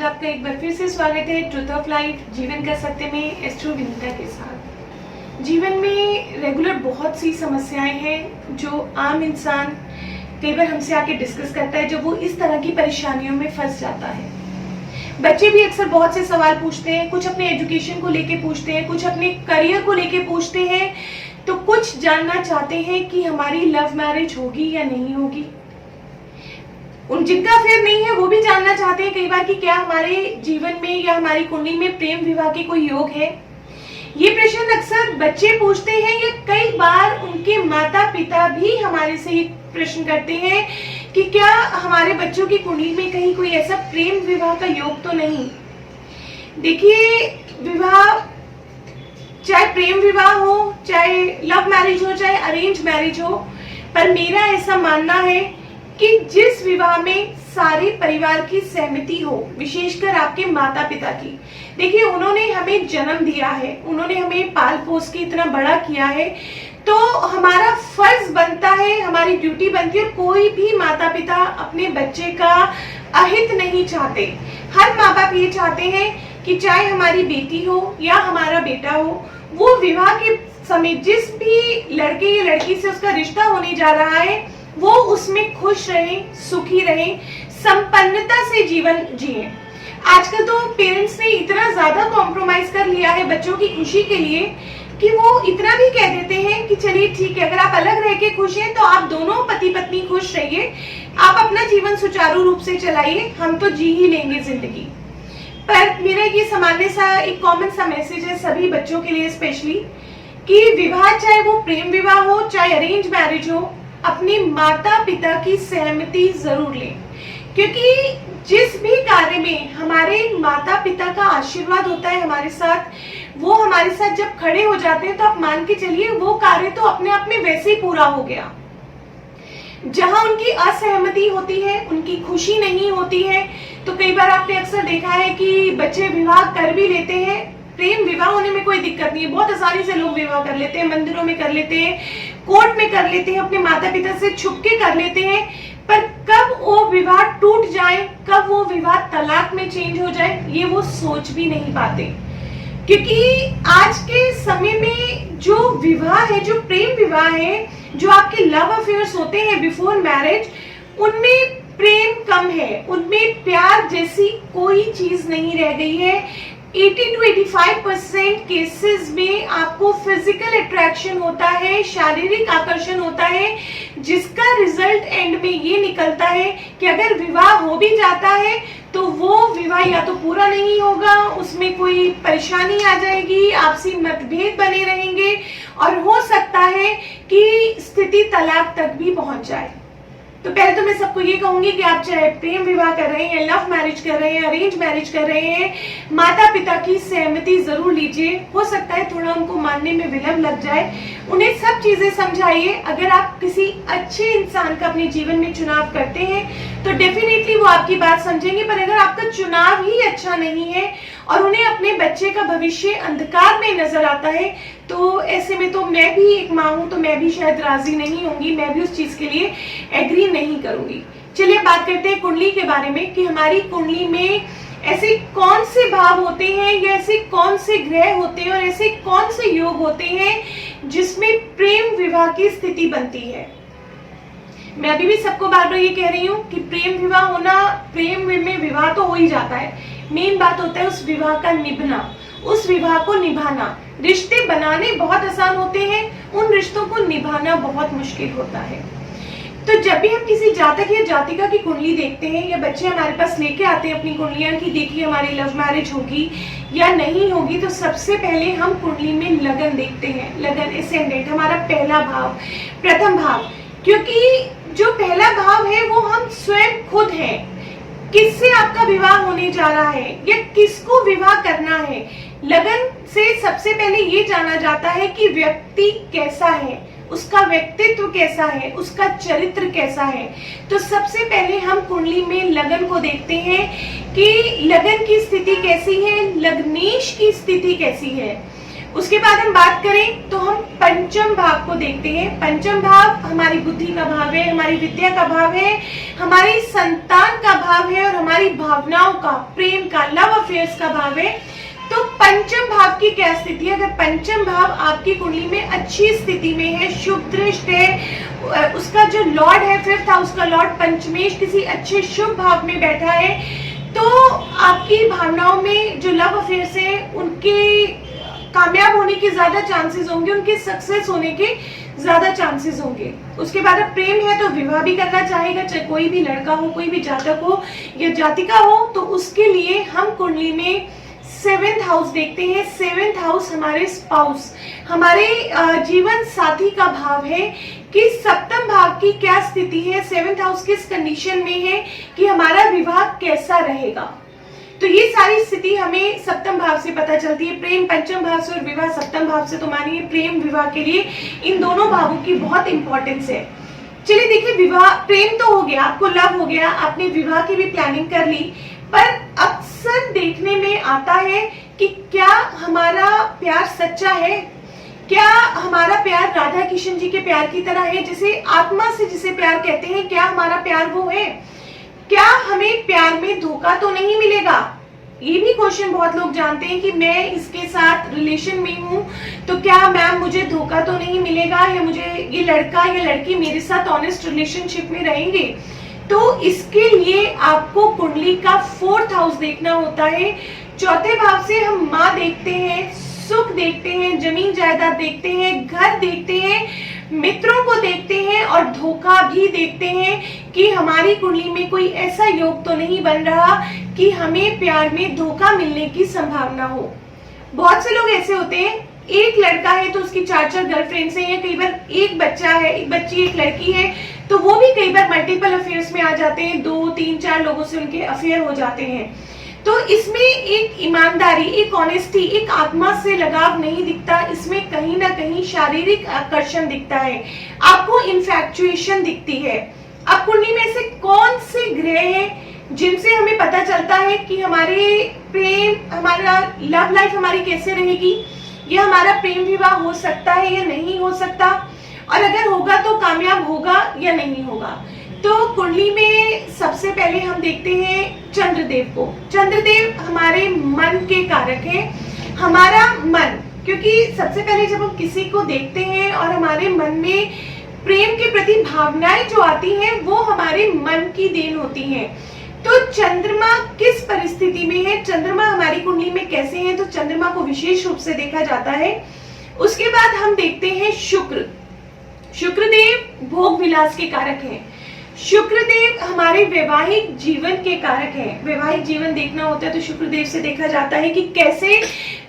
आपका एक बार फिर से स्वागत है ट्रुथ ऑफ लाइफ जीवन का सत्य में एस्ट्रो विनीता के साथ। जीवन में रेगुलर बहुत सी समस्याएं हैं जो आम इंसान कई बार हमसे आके डिस्कस करता है जब वो इस तरह की परेशानियों में फंस जाता है। बच्चे भी अक्सर बहुत से सवाल पूछते हैं, कुछ अपने एजुकेशन को लेके पूछते हैं, कुछ अपने करियर को लेके पूछते हैं, तो कुछ जानना चाहते हैं कि हमारी लव मैरिज होगी या नहीं होगी। उन जिनका अफेयर नहीं है वो भी जानना चाहते हैं कई बार कि क्या हमारे जीवन में या हमारी कुंडली में प्रेम विवाह के कोई योग है। ये प्रश्न अक्सर बच्चे पूछते हैं या कई बार उनके माता पिता भी हमारे से ये प्रश्न करते हैं कि क्या हमारे बच्चों की कुंडली में कहीं कोई ऐसा प्रेम विवाह का योग तो नहीं। देखिए, विवाह चाहे प्रेम विवाह हो, चाहे लव मैरिज हो, चाहे अरेंज मैरिज हो, पर मेरा ऐसा मानना है कि जिस विवाह में सारे परिवार की सहमति हो, विशेषकर आपके माता पिता की। देखिए, उन्होंने हमें जन्म दिया है, उन्होंने हमें पाल पोस के इतना बड़ा किया है, तो हमारा फर्ज बनता है, हमारी ड्यूटी बनती है। कोई भी माता पिता अपने बच्चे का अहित नहीं चाहते। हर माँ बाप ये चाहते हैं कि चाहे हमारी बेटी हो या हमारा बेटा हो, वो विवाह के समय जिस भी लड़के या लड़की से उसका रिश्ता होने जा रहा है वो उसमें खुश रहे, सुखी रहे, संपन्नता से जीवन जिए। आजकल तो पेरेंट्स ने इतना ज्यादा कॉम्प्रोमाइज कर लिया है बच्चों की खुशी के लिए कि वो इतना भी कह देते हैं कि चलिए ठीक है, अगर आप अलग रह के खुश हैं तो आप दोनों पति पत्नी खुश रहिए, आप अपना जीवन सुचारू रूप से चलाइए, हम तो जी ही लेंगे जिंदगी। पर मेरा ये सामान्य सा एक कॉमन सा मैसेज है सभी बच्चों के लिए स्पेशली, कि विवाह चाहे वो प्रेम विवाह हो चाहे अरेंज मैरिज हो, अपने माता पिता की सहमति जरूर लें। क्योंकि जिस भी कार्य में हमारे माता पिता का आशीर्वाद होता है हमारे साथ, वो हमारे साथ जब खड़े हो जाते हैं तो आप मान के चलिए वो कार्य तो अपने आप में वैसे ही पूरा हो गया। जहां उनकी असहमति होती है, उनकी खुशी नहीं होती है, तो कई बार आपने अक्सर देखा है कि बच्चे विवाह कर भी लेते हैं। प्रेम विवाह होने में कोई दिक्कत नहीं है, बहुत आसानी से लोग विवाह कर लेते हैं, मंदिरों में कर लेते हैं, कोर्ट में कर लेते हैं, अपने माता पिता से छुप के कर लेते हैं। पर कब वो विवाह टूट जाए, कब वो विवाह तलाक में चेंज हो जाए, ये वो सोच भी नहीं पाते। क्योंकि आज के समय में जो विवाह है, जो प्रेम विवाह है, जो आपके लव अफेयर्स होते हैं बिफोर मैरिज, उनमें प्रेम कम है, उनमें प्यार जैसी कोई चीज नहीं रह गई है। 80 to 85% केसेस में आपको फिजिकल अट्रैक्शन होता है, शारीरिक आकर्षण होता है, जिसका रिजल्ट एंड में ये निकलता है कि अगर विवाह हो भी जाता है तो वो विवाह या तो पूरा नहीं होगा, उसमें कोई परेशानी आ जाएगी, आपसी मतभेद बने रहेंगे और हो सकता है कि स्थिति तलाक तक भी पहुंच जाए। तो पहले तो मैं सबको ये कहूंगी कि आप चाहे प्रेम विवाह कर रहे हैं, लव मैरिज कर रहे हैं, अरेंज मैरिज कर रहे हैं, माता पिता की सहमति जरूर लीजिए। हो सकता है थोड़ा उनको मानने में विलंब लग जाए, उन्हें सब चीजें समझाइए। अगर आप किसी अच्छे इंसान का अपने जीवन में चुनाव करते हैं तो डेफिनेटली वो आपकी बात समझेंगे। पर अगर आपका चुनाव ही अच्छा नहीं है और उन्हें अपने बच्चे का भविष्य अंधकार में नजर आता है, तो ऐसे में तो मैं भी एक माँ हूं, तो मैं भी शायद राजी नहीं होंगी, मैं भी उस चीज के लिए एग्री नहीं करूंगी। चलिए बात करते हैं कुंडली के बारे में कि हमारी कुंडली में ऐसे कौन से भाव होते हैं या ऐसे कौन से ग्रह होते हैं और ऐसे कौन से योग होते हैं जिसमें प्रेम विवाह की स्थिति बनती है। मैं अभी भी सबको बार बार ये कह रही हूँ कि प्रेम विवाह होना, प्रेम में विवाह तो हो ही जाता है, मेन बात होता है उस विवाह का निभना, उस विवाह को निभाना। रिश्ते बनाने बहुत आसान होते हैं, उन रिश्तों को निभाना बहुत मुश्किल होता है। तो जब भी हम किसी जातक या जातिका की कुंडली देखते हैं या बच्चे हमारे पास लेके आते हैं अपनी कुंडलियां कि देखिए हमारी लव मैरिज होगी या नहीं होगी, तो सबसे पहले हम कुंडली में लगन देखते हैं। लगन एसेंडेंट, हमारा पहला भाव, प्रथम भाव। क्योंकि जो पहला भाव है वो हम स्वयं खुद हैं। किससे आपका विवाह होने जा रहा है या किसको विवाह करना है, लगन से सबसे पहले ये जाना जाता है कि व्यक्ति कैसा है, उसका व्यक्तित्व कैसा है, उसका चरित्र कैसा है। तो सबसे पहले हम कुंडली में लगन को देखते हैं कि लगन की स्थिति कैसी है, लग्नेश की स्थिति कैसी है। उसके बाद हम बात करें तो हम पंचम भाव को देखते हैं। पंचम भाव हमारी बुद्धि का भाव है, हमारी विद्या का भाव है, हमारी संतान का भाव है और हमारी भावनाओं का, प्रेम का, लव अफेयर्स का भाव है। तो पंचम भाव की क्या स्थिति है? अगर पंचम भाव आपकी कुंडली में अच्छी स्थिति में है, शुभ दृष्ट है, उसका जो लॉर्ड है फिफ्थ हाउस का लॉर्ड पंचमेश किसी अच्छे शुभ भाव में बैठा है, तो आपकी भावनाओं में जो लव अफेयर्स है उनके कामयाब होने के ज्यादा चांसेस होंगे, उनके सक्सेस होने के ज्यादा चांसेस होंगे। उसके बाद अब प्रेम है तो विवाह भी करना चाहेगा, चाहे कोई भी लड़का हो, कोई भी जातक हो या जातिका हो। तो उसके लिए हम कुंडली में सेवेंथ हाउस देखते हैं। सेवेंथ हाउस हमारे स्पाउस, हमारे जीवन साथी का भाव है कि सप्तम भाव की क्या स्थिति है, सेवेंथ हाउस किस कंडीशन में है कि हमारा विवाह कैसा रहेगा। तो ये सारी स्थिति हमें सप्तम भाव से पता चलती है। प्रेम पंचम भाव से और विवाह सप्तम भाव से, तो मानिए प्रेम विवाह के लिए इन दोनों भावों की बहुत इंपॉर्टेंस है। चलिए देखिए, विवाह प्रेम तो हो गया, आपको लव हो गया, आपने विवाह की भी प्लानिंग कर ली, पर अक्सर देखने में आता है कि क्या हमारा प्यार सच्चा है, क्या हमारा प्यार राधा किशन जी के प्यार की तरह है, जिसे आत्मा से जिसे प्यार कहते हैं, क्या हमारा प्यार वो है? क्या हमें प्यार में धोखा तो नहीं मिलेगा? ये भी क्वेश्चन बहुत लोग जानते हैं कि मैं इसके साथ रिलेशन में हूँ तो क्या मैम मुझे धोखा तो नहीं मिलेगा, या मुझे ये लड़का या लड़की मेरे साथ ऑनेस्ट रिलेशनशिप में रहेंगे? तो इसके लिए आपको कुंडली का फोर्थ हाउस देखना होता है। चौथे भाव से हम माँ देखते हैं, सुख देखते हैं, जमीन जायदाद देखते हैं, घर देखते हैं, मित्रों को देखते हैं और धोखा भी देखते हैं कि हमारी कुंडली में कोई ऐसा योग तो नहीं बन रहा कि हमें प्यार में धोखा मिलने की संभावना हो। बहुत से लोग ऐसे होते हैं, एक लड़का है तो उसकी 4-4 गर्लफ्रेंड्स हैं, या कई बार एक बच्चा है, एक बच्ची एक लड़की है, तो वो भी कई बार मल्टीपल अफेयर्स में आ जाते हैं, 2-3-4 लोगों से उनके अफेयर हो जाते हैं। तो इसमें एक ईमानदारी, एक ऑनेस्टी, एक आत्मा से लगाव नहीं दिखता, इसमें कहीं ना कहीं शारीरिक आकर्षण दिखता है, आपको इन्फैक्चुएशन दिखती है। अब कुंडली में से कौन से ग्रह हैं जिनसे हमें पता चलता है कि हमारे प्रेम, हमारा लव लाइफ हमारी कैसे रहेगी, या हमारा प्रेम विवाह हो सकता है या नहीं हो सकता, और अगर होगा तो कामयाब होगा या नहीं होगा। तो कुंडली में सबसे पहले हम देखते हैं चंद्रदेव को। चंद्रदेव हमारे मन के कारक हैं, हमारा मन, क्योंकि सबसे पहले जब हम किसी को देखते हैं और हमारे मन में प्रेम के प्रति भावनाएं जो आती हैं वो हमारे मन की देन होती हैं। तो चंद्रमा किस परिस्थिति में है, चंद्रमा हमारी कुंडली में कैसे है, तो चंद्रमा को विशेष रूप से देखा जाता है। उसके बाद हम देखते हैं शुक्र। शुक्रदेव भोग विलास के कारक हैं। शुक्रदेव हमारे वैवाहिक जीवन के कारक हैं। वैवाहिक जीवन देखना होता है तो शुक्रदेव से देखा जाता है कि कैसे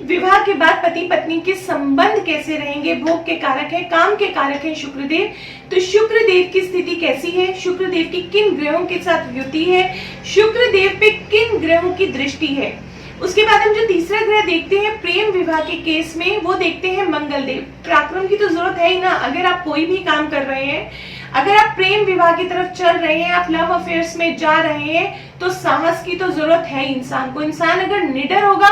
विवाह के बाद पति पत्नी के संबंध कैसे रहेंगे। भोग के कारक है, काम के कारक है शुक्रदेव। तो शुक्रदेव की स्थिति कैसी है, शुक्रदेव की किन ग्रहों के साथ युति है, शुक्रदेव पे किन ग्रहों की दृष्टि है। उसके बाद हम जो तीसरा ग्रह देखते हैं प्रेम विवाह के केस में, वो देखते हैं मंगलदेव। पराक्रम की तो जरूरत है ही ना, अगर आप कोई भी काम कर रहे हैं, अगर आप प्रेम विवाह की तरफ चल रहे हैं, आप लव अफेयर्स में जा रहे हैं, तो साहस की तो जरूरत है इंसान को। इंसान अगर निडर होगा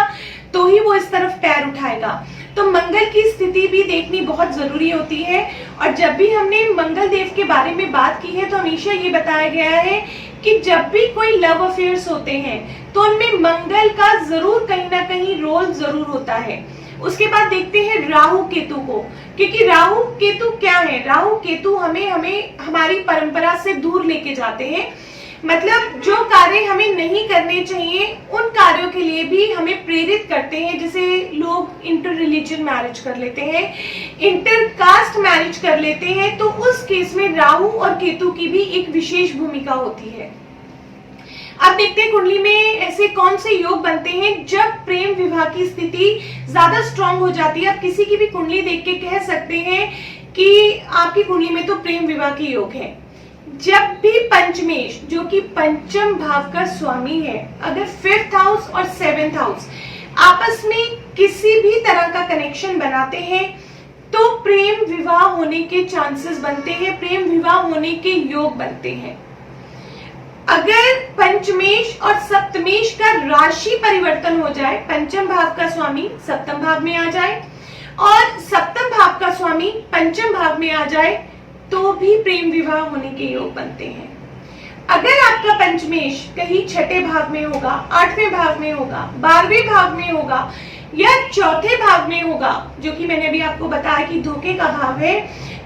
तो ही वो इस तरफ पैर उठाएगा। तो मंगल की स्थिति भी देखनी बहुत जरूरी होती है। और जब भी हमने मंगल देव के बारे में बात की है तो हमेशा ये बताया गया है कि जब भी कोई लव अफेयर्स होते हैं तो उनमें मंगल का जरूर कहीं ना कहीं रोल जरूर होता है। उसके बाद देखते हैं राहु केतु को, क्योंकि राहु केतु क्या है, राहु केतु हमें हमारी परंपरा से दूर लेके जाते हैं। मतलब जो कार्य हमें नहीं करने चाहिए उन कार्यों के लिए भी हमें प्रेरित करते हैं। जैसे लोग इंटर रिलीजन मैरिज कर लेते हैं, इंटर कास्ट मैरिज कर लेते हैं, तो उस केस में राहु और केतु की भी एक विशेष भूमिका होती है। अब देखते हैं कुंडली में ऐसे कौन से योग बनते हैं जब प्रेम विवाह की स्थिति ज्यादा स्ट्रांग हो जाती है। आप किसी की भी कुंडली देख के कह सकते हैं कि आपकी कुंडली में तो प्रेम विवाह के योग है। जब भी पंचमेश जो कि पंचम भाव का स्वामी है, अगर फिफ्थ हाउस और सेवेंथ हाउस आपस में किसी भी तरह का कनेक्शन बनाते हैं तो प्रेम विवाह होने के चांसेस बनते हैं, प्रेम विवाह होने के योग बनते हैं। अगर पंचमेश और सप्तमेश का राशि परिवर्तन हो जाए, पंचम भाव का स्वामी सप्तम भाव में आ जाए और सप्तम भाव का स्वामी पंचम भाव में आ जाए तो भी प्रेम विवाह होने के योग बनते हैं। अगर आपका पंचमेश कहीं छठे भाव में होगा, आठवें भाव में होगा, 12वें भाव में होगा या चौथे भाव में होगा, जो कि मैंने अभी आपको बताया कि धोखे का भाव है,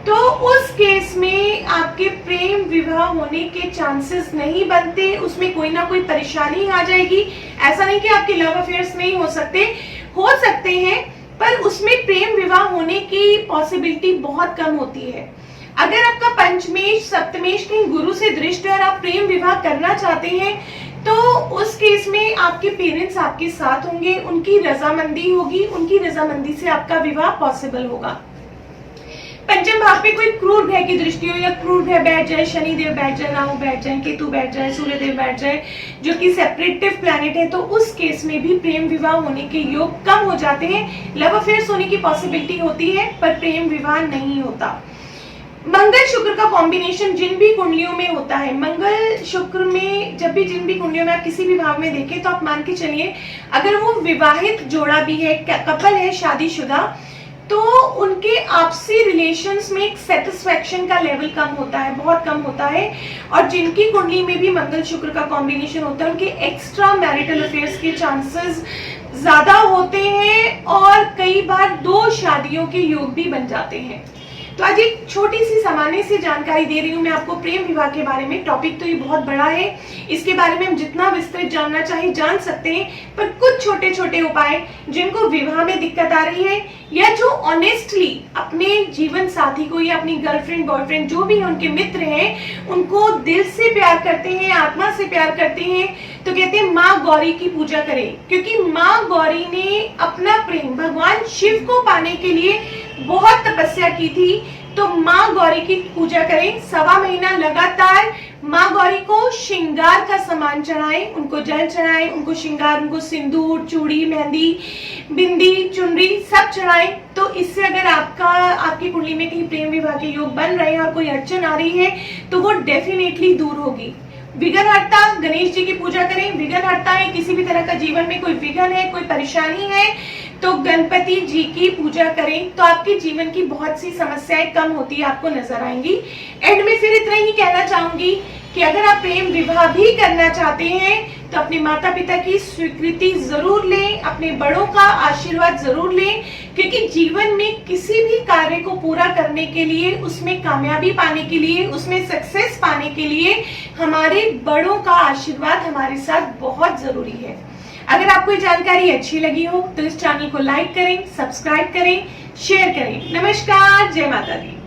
तो उस केस में आपके प्रेम विवाह होने के चांसेस नहीं बनते, उसमें कोई ना कोई परेशानी आ जाएगी। ऐसा नहीं कि आपके लव अफेयर्स नहीं हो सकते हैं, पर उसमें प्रेम विवाह होने की पॉसिबिलिटी बहुत कम होती है। अगर आपका पंचमेश सप्तमेश कहीं गुरु से दृष्ट है और आप प्रेम विवाह करना चाहते हैं, तो उस केस में आपके पेरेंट्स आपके साथ होंगे, उनकी रजामंदी होगी, उनकी रजामंदी से आपका विवाह पॉसिबल होगा। पंचम भाव पे कोई क्रूर ग्रह की दृष्टि हो या क्रूर ग्रह बैठ जाए, शनि देव बैठ जाए, राहु बैठ जाए, केतु बैठ जाए, सूर्य देव बैठ जाए, जो कि सेपरेटिव प्लैनेट है, तो उस केस में भी प्रेम विवाह होने के योग कम हो जाते हैं। लव अफेयर्स होने की पॉसिबिलिटी होती है, पर प्रेम विवाह नहीं होता। मंगल शुक्र का कॉम्बिनेशन जिन भी कुंडलियों में होता है, मंगल शुक्र में जब भी जिन भी कुंडलियों में आप किसी भी भाव में देखें, तो आप मान के चलिए अगर वो विवाहित जोड़ा भी है, कपल है, शादीशुदा, तो उनके आपसी रिलेशंस में एक सेटिस्फैक्शन का लेवल कम होता है, बहुत कम होता है। और जिनकी कुंडली में भी मंगल शुक्र का कॉम्बिनेशन होता है, उनके एक्स्ट्रा मैरिटल अफेयर्स के चांसेस ज्यादा होते हैं और कई बार 2 शादियों के योग भी बन जाते हैं। तो आज एक छोटी सी सामान्य सी जानकारी दे रही हूँ मैं आपको प्रेम विवाह के बारे में। टॉपिक तो ये बहुत बड़ा है, इसके बारे में हम जितना विस्तृत जानना चाहे जान सकते हैं, पर कुछ छोटे छोटे उपाय जिनको विवाह में दिक्कत आ रही है या जो ऑनेस्टली अपने जीवन साथी को या अपनी गर्लफ्रेंड बॉयफ्रेंड जो भी उनके मित्र हैं उनको दिल से प्यार करते हैं, आत्मा से प्यार करते हैं, तो कहते हैं माँ गौरी की पूजा करें, क्योंकि माँ गौरी ने अपना प्रेम भगवान शिव को पाने के लिए बहुत तपस्या की थी। तो माँ गौरी की पूजा करें, 1.25 महीना लगातार माँ गौरी को श्रृंगार का सामान चढ़ाएं, उनको जल चढ़ाएं, उनको श्रृंगार, उनको सिंदूर, चूड़ी, मेहंदी, बिंदी, चुनरी सब चढ़ाएं। तो इससे अगर आपकी कुंडली में कहीं प्रेम विवाह के योग बन रहे हैं और कोई अड़चन आ रही है तो वो डेफिनेटली दूर होगी। विघ्नहर्ता गणेश जी की पूजा करें। विघ्नहर्ता है, किसी भी तरह का जीवन में कोई विघ्न है, कोई परेशानी है, तो गणपति जी की पूजा करें, तो आपके जीवन की बहुत सी समस्याएं कम होती आपको नजर आएंगी। एंड में फिर इतना ही कहना चाहूंगी कि अगर आप प्रेम विवाह भी करना चाहते हैं तो अपने माता पिता की स्वीकृति जरूर लें, अपने बड़ों का आशीर्वाद जरूर लें, क्योंकि जीवन में किसी भी कार्य को पूरा करने के लिए, उसमें कामयाबी पाने के लिए, उसमें सक्सेस पाने के लिए हमारे बड़ों का आशीर्वाद हमारे साथ बहुत जरूरी है। अगर आपको ये जानकारी अच्छी लगी हो तो इस चैनल को लाइक करें, सब्सक्राइब करें, शेयर करें। नमस्कार, जय माता दी।